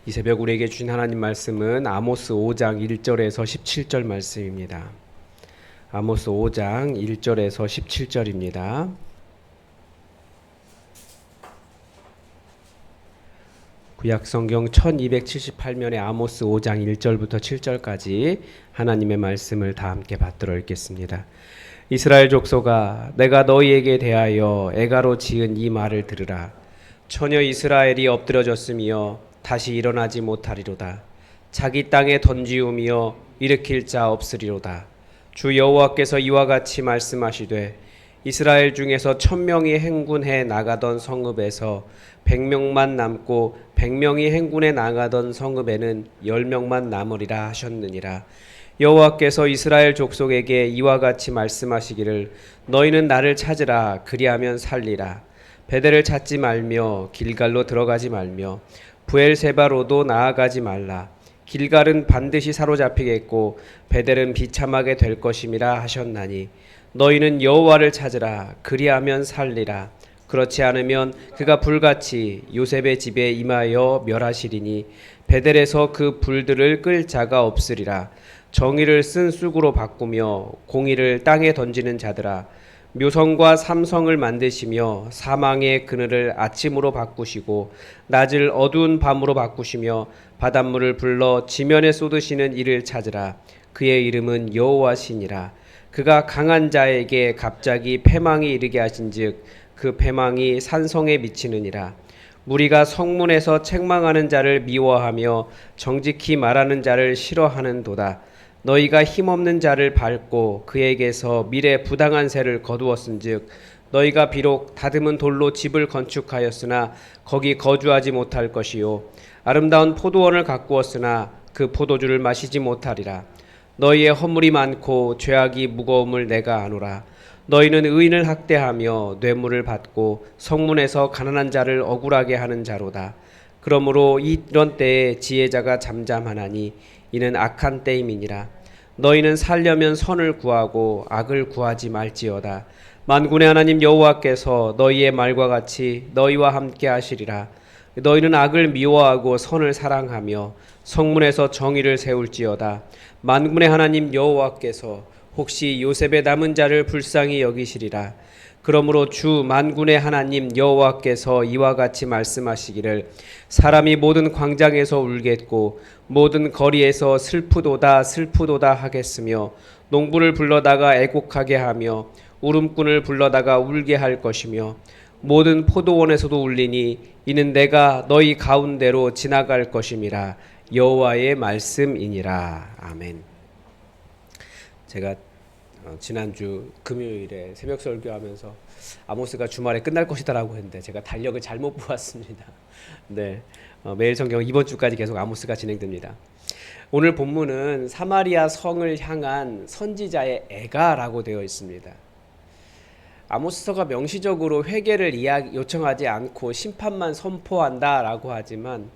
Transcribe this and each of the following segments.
이 새벽 우리에게 주신 하나님 말씀은 아모스 5장 1절에서 17절 말씀입니다. 아모스 5장 1절에서 17절입니다. 구약성경 1278면의 아모스 5장 1절부터 7절까지 하나님의 말씀을 다 함께 받들어 읽겠습니다. 이스라엘 족속아, 내가 너희에게 대하여 애가로 지은 이 말을 들으라. 처녀 이스라엘이 엎드러졌으며 다시 일어나지 못하리로다. 자기 땅에 던지우며 일으킬 자 없으리로다. 주 여호와께서 이와 같이 말씀하시되 이스라엘 중에서 1000명이 행군해 나가던 성읍에서 100명만 남고 100명이 행군해 나가던 성읍에는 10명만 남으리라 하셨느니라. 여호와께서 이스라엘 족속에게 이와 같이 말씀하시기를 너희는 나를 찾으라. 그리하면 살리라. 베델을 찾지 말며 길갈로 들어가지 말며 브엘세바로도 나아가지 말라. 길갈은 반드시 사로잡히겠고 베델은 비참하게 될 것임이라 하셨나니 너희는 여호와를 찾으라. 그리하면 살리라. 그렇지 않으면 그가 불같이 요셉의 집에 임하여 멸하시리니 베델에서 그 불들을 끌 자가 없으리라. 정의를 쓴 쑥으로 바꾸며 공의를 땅에 던지는 자들아, 묘성과 삼성을 만드시며 사망의 그늘을 아침으로 바꾸시고 낮을 어두운 밤으로 바꾸시며 바닷물을 불러 지면에 쏟으시는 이를 찾으라. 그의 이름은 여호와시니라. 그가 강한 자에게 갑자기 패망이 이르게 하신즉 그 패망이 산성에 미치느니라. 무리가 성문에서 책망하는 자를 미워하며 정직히 말하는 자를 싫어하는도다. 너희가 힘없는 자를 밟고 그에게서 미래 부당한 세를 거두었은즉 너희가 비록 다듬은 돌로 집을 건축하였으나 거기 거주하지 못할 것이요 아름다운 포도원을 가꾸었으나 그 포도주를 마시지 못하리라. 너희의 허물이 많고 죄악이 무거움을 내가 아노라. 너희는 의인을 학대하며 뇌물을 받고 성문에서 가난한 자를 억울하게 하는 자로다. 그러므로 이런 때에 지혜자가 잠잠하나니 이는 악한 때임이니라. 너희는 살려면 선을 구하고 악을 구하지 말지어다. 만군의 하나님 여호와께서 너희의 말과 같이 너희와 함께 하시리라. 너희는 악을 미워하고 선을 사랑하며 성문에서 정의를 세울지어다. 만군의 하나님 여호와께서 혹시 요셉의 남은 자를 불쌍히 여기시리라. 그러므로 주 만군의 하나님 여호와께서 이와 같이 말씀하시기를 사람이 모든 광장에서 울겠고 모든 거리에서 슬프도다 슬프도다 하겠으며 농부를 불러다가 애곡하게 하며 울음꾼을 불러다가 울게 할 것이며 모든 포도원에서도 울리니 이는 내가 너희 가운데로 지나갈 것임이라. 여호와의 말씀이니라. 아멘. 제가 지난주 금요일에 새벽 설교하면서 아모스가 주말에 끝날 것이다라고 했는데 제가 달력을 잘못 보았습니다. 네, 매일 성경 이번 주까지 계속 아모스가 진행됩니다. 오늘 본문은 사마리아 성을 향한 선지자의 애가라고 되어 있습니다. 아모스서가 명시적으로 회개를 요청하지 않고 심판만 선포한다라고 하지만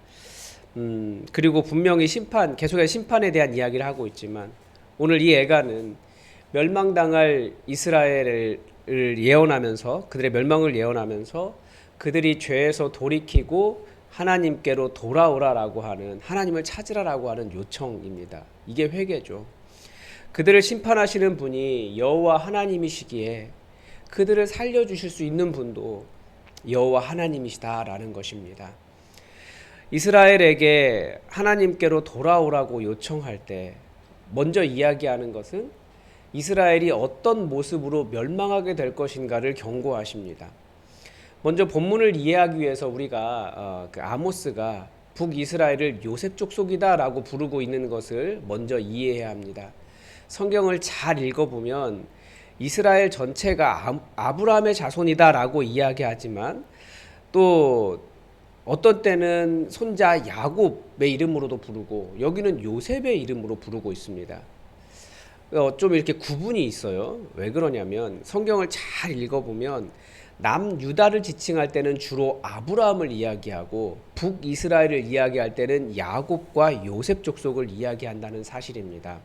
그리고 분명히 계속해서 심판에 대한 이야기를 하고 있지만 오늘 이 애가는 멸망당할 이스라엘을 예언하면서 그들의 멸망을 예언하면서 그들이 죄에서 돌이키고 하나님께로 돌아오라라고 하는 하나님을 찾으라라고 하는 요청입니다. 이게 회개죠. 그들을 심판하시는 분이 여호와 하나님이시기에 그들을 살려주실 수 있는 분도 여호와 하나님이시다라는 것입니다. 이스라엘에게 하나님께로 돌아오라고 요청할 때 먼저 이야기하는 것은 이스라엘이 어떤 모습으로 멸망하게 될 것인가를 경고하십니다. 먼저 본문을 이해하기 위해서 우리가 아모스가 북이스라엘을 요셉 족속이다라고 부르고 있는 것을 먼저 이해해야 합니다. 성경을 잘 읽어보면 이스라엘 전체가 아브라함의 자손이다라고 이야기하지만 또 어떤 때는 손자 야곱의 이름으로도 부르고 여기는 요셉의 이름으로 부르고 있습니다. 좀 이렇게 구분이 있어요. 왜 그러냐면 성경을 잘 읽어보면 남유다를 지칭할 때는 주로 아브라함을 이야기하고 북이스라엘을 이야기할 때는 야곱과 요셉 족속을 이야기한다는 사실입니다.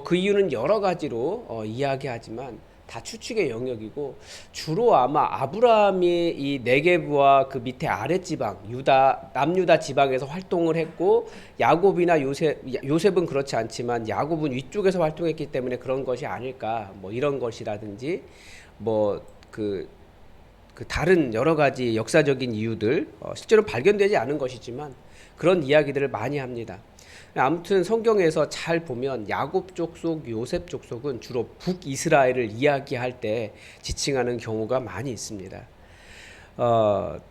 그 이유는 여러 가지로 이야기하지만 다 추측의 영역이고, 주로 아마 아브라함이 이 네게브와 그 밑에 아랫 지방 유다 남유다 지방에서 활동을 했고, 야곱이나 요셉은 그렇지 않지만 야곱은 위쪽에서 활동했기 때문에 그런 것이 아닐까, 뭐 이런 것이라든지 그 다른 여러 가지 역사적인 이유들, 실제로 발견되지 않은 것이지만 그런 이야기들을 많이 합니다. 아무튼 성경에서 잘 보면 야곱 족속, 요셉 족속은 주로 북이스라엘을 이야기할 때 지칭하는 경우가 많이 있습니다.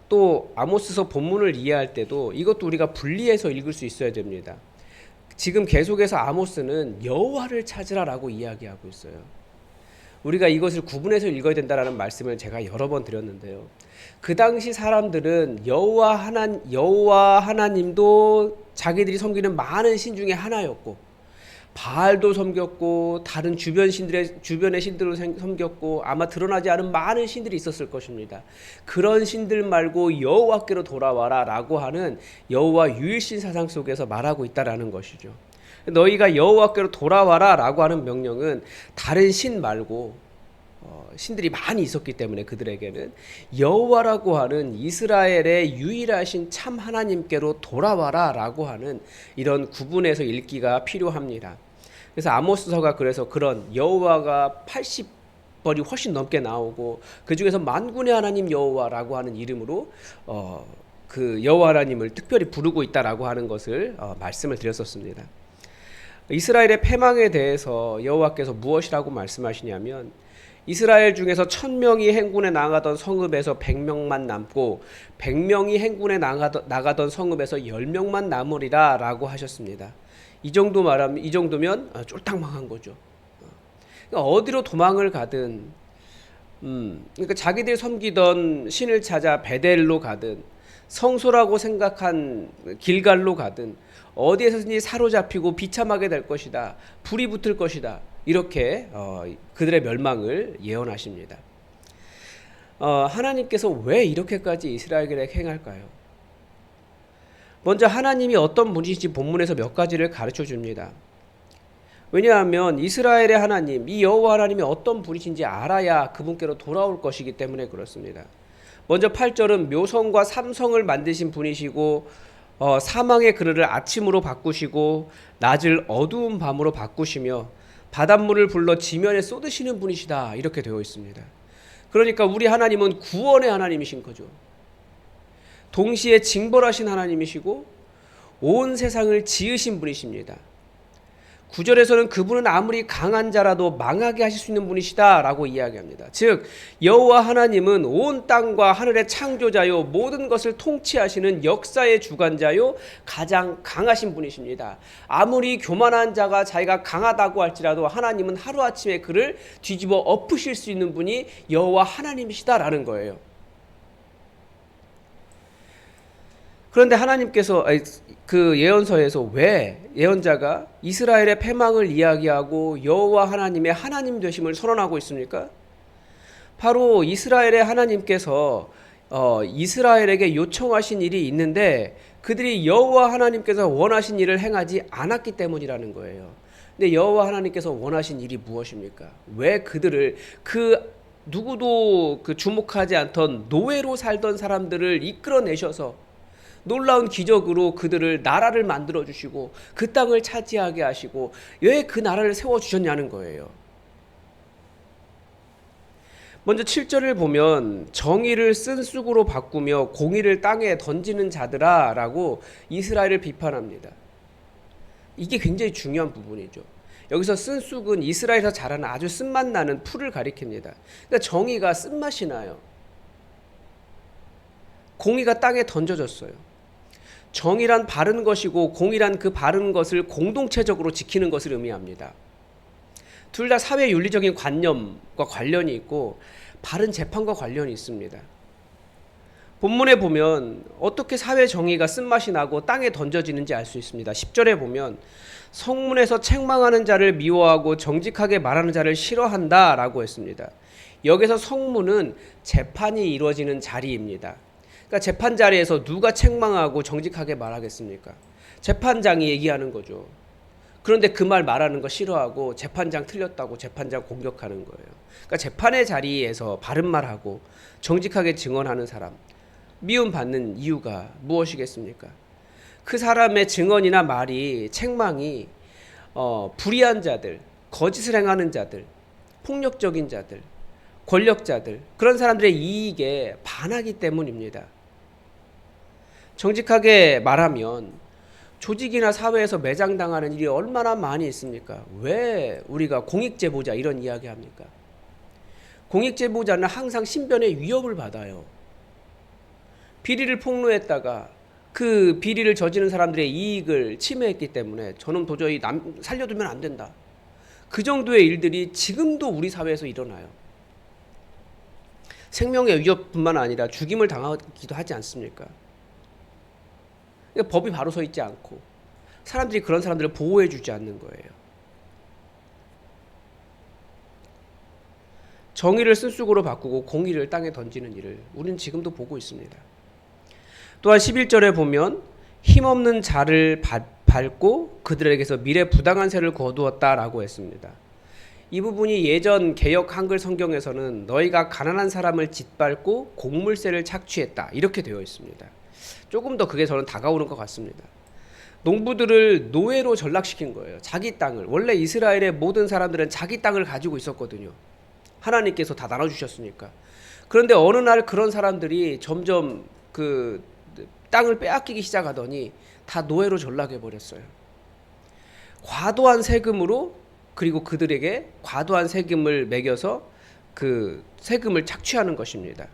또 아모스서 본문을 이해할 때도 이것도 우리가 분리해서 읽을 수 있어야 됩니다. 지금 계속해서 아모스는 여호와를 찾으라라고 이야기하고 있어요. 우리가 이것을 구분해서 읽어야 된다라는 말씀을 제가 여러 번 드렸는데요. 그 당시 사람들은 여호와 하나님도 자기들이 섬기는 많은 신 중에 하나였고, 바알도 섬겼고 다른 주변의 신들을 섬겼고, 아마 드러나지 않은 많은 신들이 있었을 것입니다. 그런 신들 말고 여호와께로 돌아와라 라고 하는 여호와 유일신 사상 속에서 말하고 있다라는 것이죠. 너희가 여호와께로 돌아와라 라고 하는 명령은 다른 신 말고 신들이 많이 있었기 때문에 그들에게는 여호와라고 하는 이스라엘의 유일하신 참 하나님께로 돌아와라 라고 하는 이런 구분해서 읽기가 필요합니다. 그래서 아모스서가 그래서 그런 여호와가 80벌이 훨씬 넘게 나오고, 그 중에서 만군의 하나님 여호와라고 하는 이름으로 그 여호와 하나님을 특별히 부르고 있다라고 하는 것을 말씀을 드렸었습니다. 이스라엘의 패망에 대해서 여호와께서 무엇이라고 말씀하시냐면, 이스라엘 중에서 1000명이 행군에 나가던 성읍에서 100명만 남고 100명이 행군에 나가던 성읍에서 10명만 남으리라 라고 하셨습니다. 이 정도면 쫄딱 망한 거죠. 그러니까 어디로 도망을 가든, 그러니까 자기들이 섬기던 신을 찾아 베델로 가든, 성소라고 생각한 길갈로 가든, 어디에서든지 사로잡히고 비참하게 될 것이다, 불이 붙을 것이다, 이렇게 그들의 멸망을 예언하십니다. 하나님께서 왜 이렇게까지 이스라엘에게 행할까요? 먼저 하나님이 어떤 분이신지 본문에서 몇 가지를 가르쳐 줍니다. 왜냐하면 이스라엘의 하나님, 이 여호와 하나님이 어떤 분이신지 알아야 그분께로 돌아올 것이기 때문에 그렇습니다. 먼저 8절은 묘성과 삼성을 만드신 분이시고, 사망의 그늘을 아침으로 바꾸시고 낮을 어두운 밤으로 바꾸시며 바닷물을 불러 지면에 쏟으시는 분이시다, 이렇게 되어 있습니다. 그러니까 우리 하나님은 구원의 하나님이신 거죠. 동시에 징벌하신 하나님이시고 온 세상을 지으신 분이십니다. 9절에서는 그분은 아무리 강한 자라도 망하게 하실 수 있는 분이시다 라고 이야기합니다. 즉 여호와 하나님은 온 땅과 하늘의 창조자요, 모든 것을 통치하시는 역사의 주관자요, 가장 강하신 분이십니다. 아무리 교만한 자가 자기가 강하다고 할지라도 하나님은 하루아침에 그를 뒤집어 엎으실 수 있는 분이 여호와 하나님이시다라는 거예요. 그런데 하나님께서 그 예언서에서 왜 예언자가 이스라엘의 패망을 이야기하고 여호와 하나님의 하나님 되심을 선언하고 있습니까? 바로 이스라엘의 하나님께서 이스라엘에게 요청하신 일이 있는데 그들이 여호와 하나님께서 원하신 일을 행하지 않았기 때문이라는 거예요. 근데 여호와 하나님께서 원하신 일이 무엇입니까? 왜 그들을 누구도 주목하지 않던 노예로 살던 사람들을 이끌어내셔서 놀라운 기적으로 그들을 나라를 만들어 주시고 그 땅을 차지하게 하시고 왜 그 나라를 세워주셨냐는 거예요. 먼저 7절을 보면 정의를 쓴쑥으로 바꾸며 공의를 땅에 던지는 자들아 라고 이스라엘을 비판합니다. 이게 굉장히 중요한 부분이죠. 여기서 쓴쑥은 이스라엘에서 자라는 아주 쓴맛 나는 풀을 가리킵니다. 그러니까 정의가 쓴맛이 나요. 공의가 땅에 던져졌어요. 정의란 바른 것이고 공의란 그 바른 것을 공동체적으로 지키는 것을 의미합니다. 둘 다 사회 윤리적인 관념과 관련이 있고 바른 재판과 관련이 있습니다. 본문에 보면 어떻게 사회 정의가 쓴맛이 나고 땅에 던져지는지 알 수 있습니다. 10절에 보면 성문에서 책망하는 자를 미워하고 정직하게 말하는 자를 싫어한다 라고 했습니다. 여기서 성문은 재판이 이루어지는 자리입니다. 그러니까 재판 자리에서 누가 책망하고 정직하게 말하겠습니까? 재판장이 얘기하는 거죠. 그런데 그 말 말하는 거 싫어하고 재판장 틀렸다고 재판장 공격하는 거예요. 그러니까 재판의 자리에서 바른 말하고 정직하게 증언하는 사람, 미움받는 이유가 무엇이겠습니까? 그 사람의 증언이나 말이 책망이 불의한 자들, 거짓을 행하는 자들, 폭력적인 자들, 권력자들, 그런 사람들의 이익에 반하기 때문입니다. 정직하게 말하면 조직이나 사회에서 매장당하는 일이 얼마나 많이 있습니까? 왜 우리가 공익제보자 이런 이야기 합니까? 공익제보자는 항상 신변의 위협을 받아요. 비리를 폭로했다가 그 비리를 저지른 사람들의 이익을 침해했기 때문에 저는 도저히 살려두면 안 된다. 그 정도의 일들이 지금도 우리 사회에서 일어나요. 생명의 위협뿐만 아니라 죽임을 당하기도 하지 않습니까? 그러니까 법이 바로 서 있지 않고 사람들이 그런 사람들을 보호해 주지 않는 거예요. 정의를 쓴쑥으로 바꾸고 공의를 땅에 던지는 일을 우리는 지금도 보고 있습니다. 또한 11절에 보면 힘없는 자를 밟고 그들에게서 미래 부당한 세를 거두었다라고 했습니다. 이 부분이 예전 개역 한글 성경에서는 너희가 가난한 사람을 짓밟고 곡물세를 착취했다 이렇게 되어 있습니다. 조금 더 그게 저는 다가오는 것 같습니다. 농부들을 노예로 전락시킨 거예요. 자기 땅을. 원래 이스라엘의 모든 사람들은 자기 땅을 가지고 있었거든요. 하나님께서 다 나눠주셨으니까. 그런데 어느 날 그런 사람들이 점점 그 땅을 빼앗기기 시작하더니 다 노예로 전락해 버렸어요. 과도한 세금으로, 그리고 그들에게 과도한 세금을 매겨서 그 세금을 착취하는 것입니다.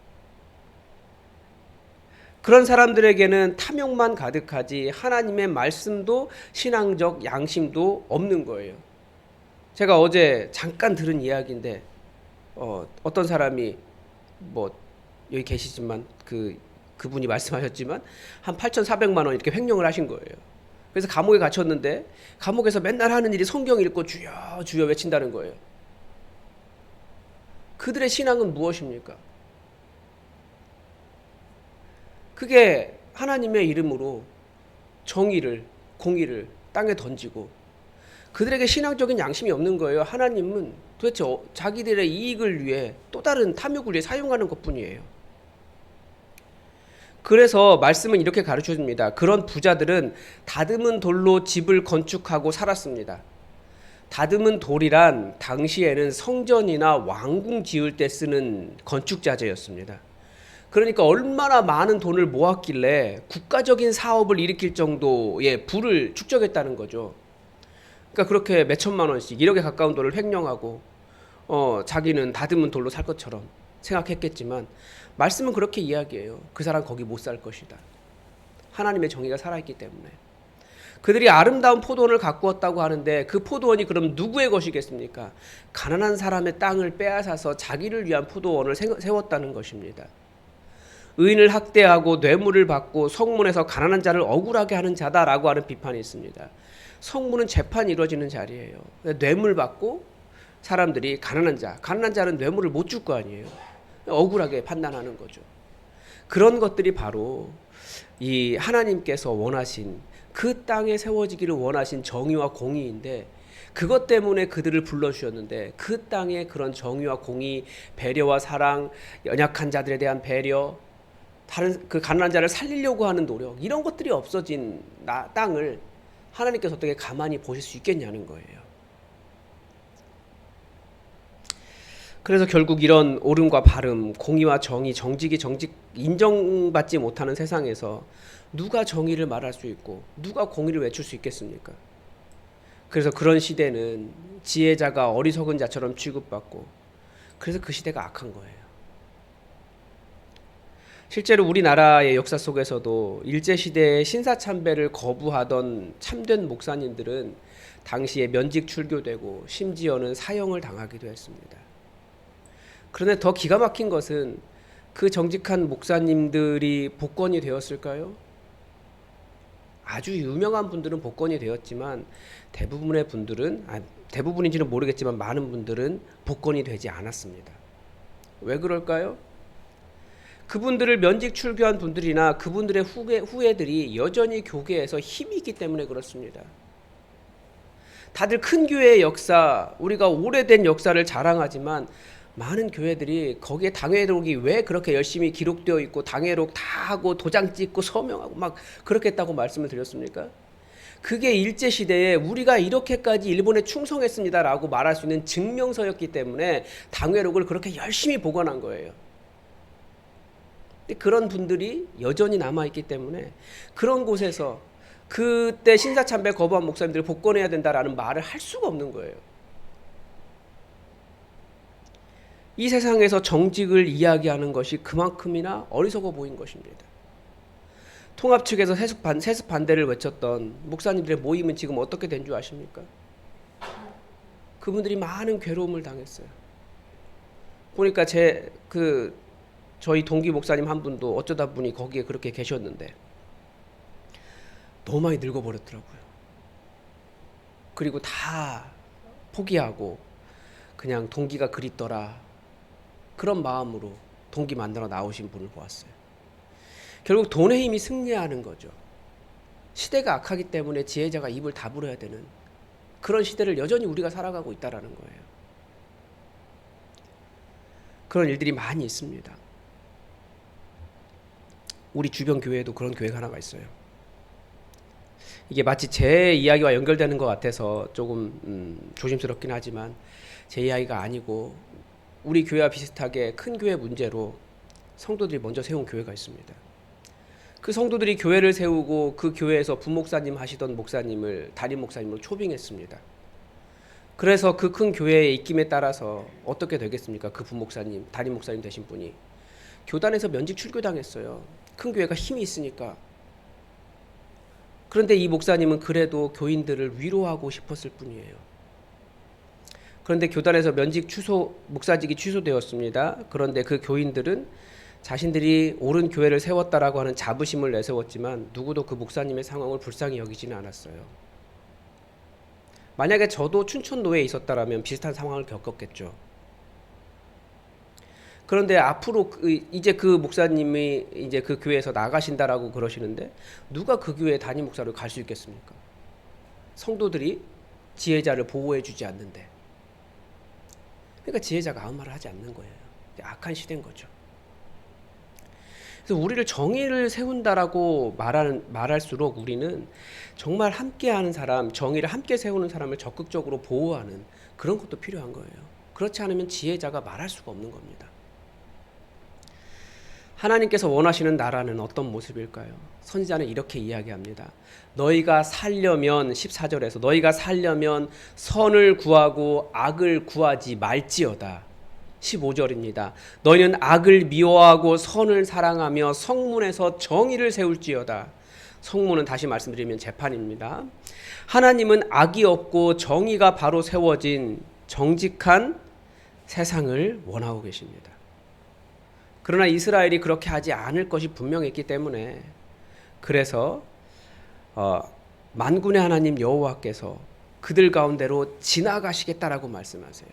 그런 사람들에게는 탐욕만 가득하지 하나님의 말씀도 신앙적 양심도 없는 거예요. 제가 어제 잠깐 들은 이야기인데 어떤 사람이 뭐 여기 계시지만 그분이 말씀하셨지만 한 8,400만 원 이렇게 횡령을 하신 거예요. 그래서 감옥에 갇혔는데 감옥에서 맨날 하는 일이 성경 읽고 주여 주여 외친다는 거예요. 그들의 신앙은 무엇입니까? 그게 하나님의 이름으로 정의를, 공의를 땅에 던지고 그들에게 신앙적인 양심이 없는 거예요. 하나님은 도대체 자기들의 이익을 위해 또 다른 탐욕을 위해 사용하는 것뿐이에요. 그래서 말씀은 이렇게 가르쳐줍니다. 그런 부자들은 다듬은 돌로 집을 건축하고 살았습니다. 다듬은 돌이란 당시에는 성전이나 왕궁 지을 때 쓰는 건축자재였습니다. 그러니까 얼마나 많은 돈을 모았길래 국가적인 사업을 일으킬 정도의 부를 축적했다는 거죠. 그러니까 그렇게 몇 천만 원씩 1억에 가까운 돈을 횡령하고 자기는 다듬은 돌로 살 것처럼 생각했겠지만 말씀은 그렇게 이야기해요. 그 사람 거기 못 살 것이다. 하나님의 정의가 살아있기 때문에. 그들이 아름다운 포도원을 가꾸었다고 하는데 그 포도원이 그럼 누구의 것이겠습니까? 가난한 사람의 땅을 빼앗아서 자기를 위한 포도원을 세웠다는 것입니다. 의인을 학대하고 뇌물을 받고 성문에서 가난한 자를 억울하게 하는 자다라고 하는 비판이 있습니다. 성문은 재판이 이루어지는 자리예요. 뇌물 받고 사람들이 가난한 자는 뇌물을 못 줄 거 아니에요. 억울하게 판단하는 거죠. 그런 것들이 바로 이 하나님께서 원하신 그 땅에 세워지기를 원하신 정의와 공의인데 그것 때문에 그들을 불러주셨는데 그 땅에 그런 정의와 공의, 배려와 사랑, 연약한 자들에 대한 배려, 다른 그 가난한 자를 살리려고 하는 노력 이런 것들이 없어진 땅을 하나님께서 어떻게 가만히 보실 수 있겠냐는 거예요. 그래서 결국 이런 옳음과 바름, 공의와 정의, 정직이 인정받지 못하는 세상에서 누가 정의를 말할 수 있고 누가 공의를 외칠 수 있겠습니까? 그래서 그런 시대는 지혜자가 어리석은 자처럼 취급받고 그래서 그 시대가 악한 거예요. 실제로 우리나라의 역사 속에서도 일제시대에 신사참배를 거부하던 참된 목사님들은 당시에 면직 출교되고 심지어는 사형을 당하기도 했습니다. 그런데 더 기가 막힌 것은 그 정직한 목사님들이 복권이 되었을까요? 아주 유명한 분들은 복권이 되었지만 대부분의 분들은, 대부분인지는 모르겠지만 많은 분들은 복권이 되지 않았습니다. 왜 그럴까요? 그분들을 면직 출교한 분들이나 그분들의 후예들이 여전히 교계에서 힘이 있기 때문에 그렇습니다. 다들 큰 교회의 역사, 우리가 오래된 역사를 자랑하지만 많은 교회들이 거기에 당회록이 왜 그렇게 열심히 기록되어 있고 당회록 다 하고 도장 찍고 서명하고 막 그렇게 했다고 말씀을 드렸습니까? 그게 일제시대에 우리가 이렇게까지 일본에 충성했습니다라고 말할 수 있는 증명서였기 때문에 당회록을 그렇게 열심히 보관한 거예요. 근데 그런 분들이 여전히 남아있기 때문에 그런 곳에서 그때 신사참배 거부한 목사님들을 복권해야 된다라는 말을 할 수가 없는 거예요. 이 세상에서 정직을 이야기하는 것이 그만큼이나 어리석어 보인 것입니다. 통합 측에서 세습 반대를 외쳤던 목사님들의 모임은 지금 어떻게 된 줄 아십니까? 그분들이 많은 괴로움을 당했어요. 보니까 저희 동기 목사님 한 분도 어쩌다 보니 거기에 그렇게 계셨는데 너무 많이 늙어버렸더라고요. 그리고 다 포기하고 그냥 동기가 그립더라 그런 마음으로 동기 만나러 나오신 분을 보았어요. 결국 돈의 힘이 승리하는 거죠. 시대가 악하기 때문에 지혜자가 입을 다물어야 되는 그런 시대를 여전히 우리가 살아가고 있다라는 거예요. 그런 일들이 많이 있습니다. 우리 주변 교회에도 그런 교회가 하나가 있어요. 이게 마치 제 이야기와 연결되는 것 같아서 조금 조심스럽긴 하지만 제 이야기가 아니고 우리 교회와 비슷하게 큰 교회 문제로 성도들이 먼저 세운 교회가 있습니다. 그 성도들이 교회를 세우고 그 교회에서 부목사님 하시던 목사님을 담임 목사님으로 초빙했습니다. 그래서 그 큰 교회의 입김에 따라서 어떻게 되겠습니까? 그 부목사님, 담임 목사님 되신 분이 교단에서 면직 출교당했어요. 큰 교회가 힘이 있으니까. 그런데 이 목사님은 그래도 교인들을 위로하고 싶었을 뿐이에요. 그런데 교단에서 목사직이 취소되었습니다. 그런데 그 교인들은 자신들이 옳은 교회를 세웠다라고 하는 자부심을 내세웠지만 누구도 그 목사님의 상황을 불쌍히 여기지는 않았어요. 만약에 저도 춘천노회에 있었다라면 비슷한 상황을 겪었겠죠. 그런데 앞으로 이제 그 목사님이 이제 그 교회에서 나가신다라고 그러시는데 누가 그 교회 담임 목사로 갈 수 있겠습니까? 성도들이 지혜자를 보호해 주지 않는데. 그러니까 지혜자가 아무 말을 하지 않는 거예요. 악한 시대인 거죠. 그래서 우리를 정의를 세운다라고 말할수록 우리는 정말 함께하는 사람, 정의를 함께 세우는 사람을 적극적으로 보호하는 그런 것도 필요한 거예요. 그렇지 않으면 지혜자가 말할 수가 없는 겁니다. 하나님께서 원하시는 나라는 어떤 모습일까요? 선지자는 이렇게 이야기합니다. 너희가 살려면 14절에서 너희가 살려면 선을 구하고 악을 구하지 말지어다. 15절입니다. 너희는 악을 미워하고 선을 사랑하며 성문에서 정의를 세울지어다. 성문은 다시 말씀드리면 재판입니다. 하나님은 악이 없고 정의가 바로 세워진 정직한 세상을 원하고 계십니다. 그러나 이스라엘이 그렇게 하지 않을 것이 분명했기 때문에 그래서 만군의 하나님 여호와께서 그들 가운데로 지나가시겠다라고 말씀하세요.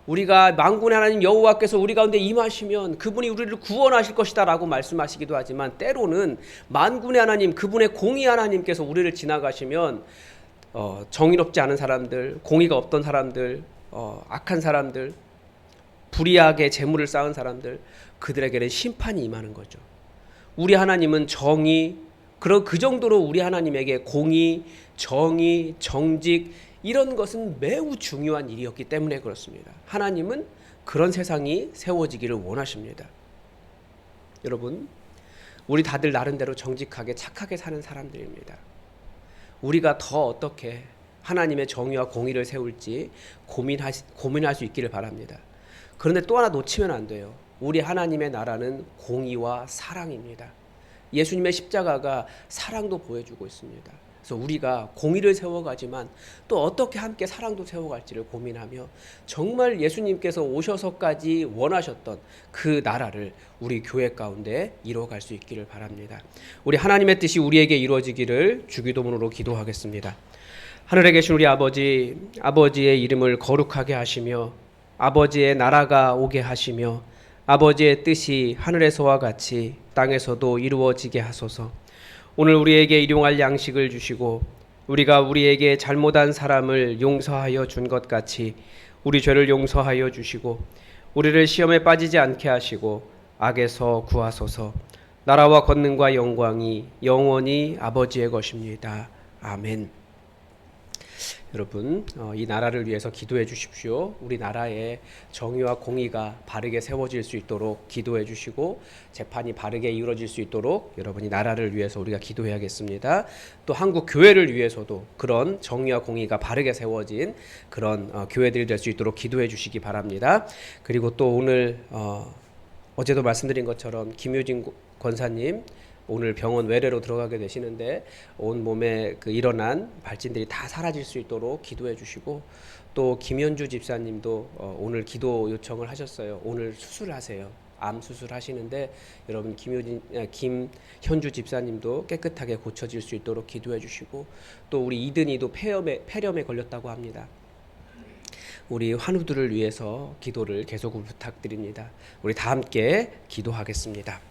우리가 만군의 하나님 여호와께서 우리 가운데 임하시면 그분이 우리를 구원하실 것이다 라고 말씀하시기도 하지만 때로는 만군의 하나님, 그분의 공의 하나님께서 우리를 지나가시면 정의롭지 않은 사람들, 공의가 없던 사람들, 악한 사람들, 불의하게 재물을 쌓은 사람들, 그들에게는 심판이 임하는 거죠. 우리 하나님은 정의, 그 정도로 우리 하나님에게 공의, 정의, 정직 이런 것은 매우 중요한 일이었기 때문에 그렇습니다. 하나님은 그런 세상이 세워지기를 원하십니다. 여러분, 우리 다들 나름대로 정직하게 착하게 사는 사람들입니다. 우리가 더 어떻게 하나님의 정의와 공의를 세울지 고민할 수 있기를 바랍니다. 그런데 또 하나 놓치면 안 돼요. 우리 하나님의 나라는 공의와 사랑입니다. 예수님의 십자가가 사랑도 보여주고 있습니다. 그래서 우리가 공의를 세워가지만 또 어떻게 함께 사랑도 세워갈지를 고민하며 정말 예수님께서 오셔서까지 원하셨던 그 나라를 우리 교회 가운데 이루어갈 수 있기를 바랍니다. 우리 하나님의 뜻이 우리에게 이루어지기를 주기도문으로 기도하겠습니다. 하늘에 계신 우리 아버지, 아버지의 이름을 거룩하게 하시며 아버지의 나라가 오게 하시며 아버지의 뜻이 하늘에서와 같이 땅에서도 이루어지게 하소서. 오늘 우리에게 일용할 양식을 주시고 우리가 우리에게 잘못한 사람을 용서하여 준 것 같이 우리 죄를 용서하여 주시고 우리를 시험에 빠지지 않게 하시고 악에서 구하소서. 나라와 권능과 영광이 영원히 아버지의 것입니다. 아멘. 여러분, 이 나라를 위해서 기도해 주십시오. 우리 나라에 정의와 공의가 바르게 세워질 수 있도록 기도해 주시고 재판이 바르게 이루어질 수 있도록 여러분이 나라를 위해서 우리가 기도해야겠습니다. 또 한국 교회를 위해서도 그런 정의와 공의가 바르게 세워진 그런 교회들이 될 수 있도록 기도해 주시기 바랍니다. 그리고 또 오늘 어제도 말씀드린 것처럼 김효진 권사님 오늘 병원 외래로 들어가게 되시는데 온 몸에 그 일어난 발진들이 다 사라질 수 있도록 기도해 주시고 또 김현주 집사님도 오늘 기도 요청을 하셨어요. 오늘 수술하세요. 암 수술하시는데 여러분 김현주 집사님도 깨끗하게 고쳐질 수 있도록 기도해 주시고 또 우리 이든이도 폐렴에 걸렸다고 합니다. 우리 환우들을 위해서 기도를 계속 부탁드립니다. 우리 다 함께 기도하겠습니다.